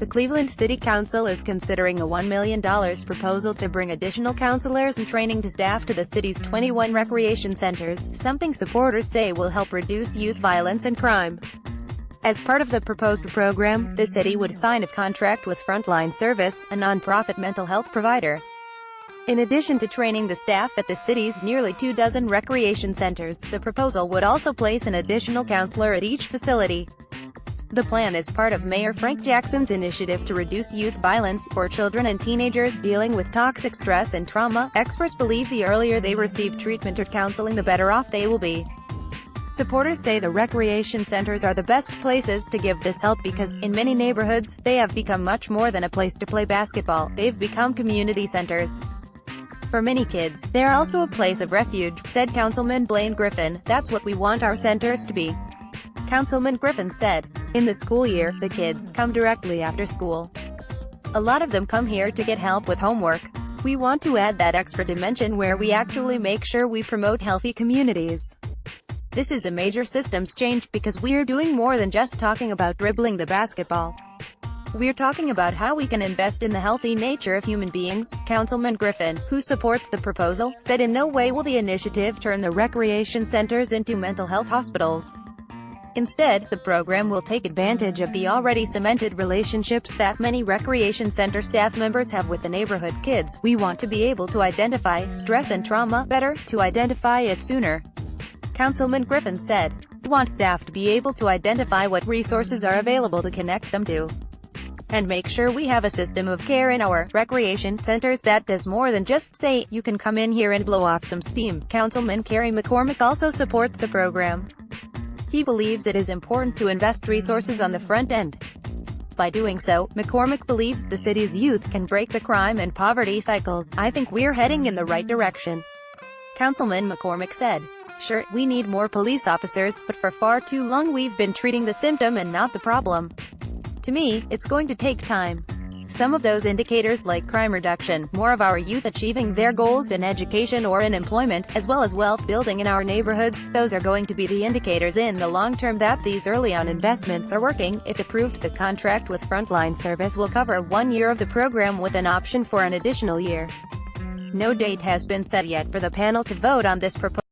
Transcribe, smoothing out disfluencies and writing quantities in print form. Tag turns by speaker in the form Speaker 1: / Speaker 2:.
Speaker 1: The Cleveland City Council is considering a $1 million proposal to bring additional counselors and training to staff to the city's 21 recreation centers, something supporters say will help reduce youth violence and crime. As part of the proposed program, the city would sign a contract with Frontline Service, a nonprofit mental health provider. In addition to training the staff at the city's nearly 24 recreation centers, the proposal would also place an additional counselor at each facility. The plan is part of Mayor Frank Jackson's initiative to reduce youth violence. For children and teenagers dealing with toxic stress and trauma, experts believe the earlier they receive treatment or counseling, the better off they will be. Supporters say the recreation centers are the best places to give this help because, in many neighborhoods, they have become much more than a place to play basketball. They've become community centers. For many kids, they're also a place of refuge, said Councilman Blaine Griffin. That's what we want our centers to be. Councilman Griffin said, in the school year, the kids come directly after school. A lot of them come here to get help with homework. We want to add that extra dimension where we actually make sure we promote healthy communities. This is a major systems change because we're doing more than just talking about dribbling the basketball. We're talking about how we can invest in the healthy nature of human beings. Councilman Griffin, who supports the proposal, said in no way will the initiative turn the recreation centers into mental health hospitals. Instead, the program will take advantage of the already cemented relationships that many recreation center staff members have with the neighborhood kids. We want to be able to identify stress and trauma better, to identify it sooner. Councilman Griffin said, we want staff to be able to identify what resources are available to connect them to, and make sure we have a system of care in our recreation centers that does more than just say, you can come in here and blow off some steam. Councilman Kerry McCormick also supports the program. He believes it is important to invest resources on the front end. By doing so, McCormick believes the city's youth can break the crime and poverty cycles. I think we're heading in the right direction. Councilman McCormick said, sure, we need more police officers, but for far too long we've been treating the symptom and not the problem. To me, it's going to take time. Some of those indicators like crime reduction, more of our youth achieving their goals in education or in employment, as well as wealth building in our neighborhoods, those are going to be the indicators in the long term that these early-on investments are working. If approved, the contract with Frontline Service will cover 1 year of the program with an option for an additional year. No date has been set yet for the panel to vote on this proposal.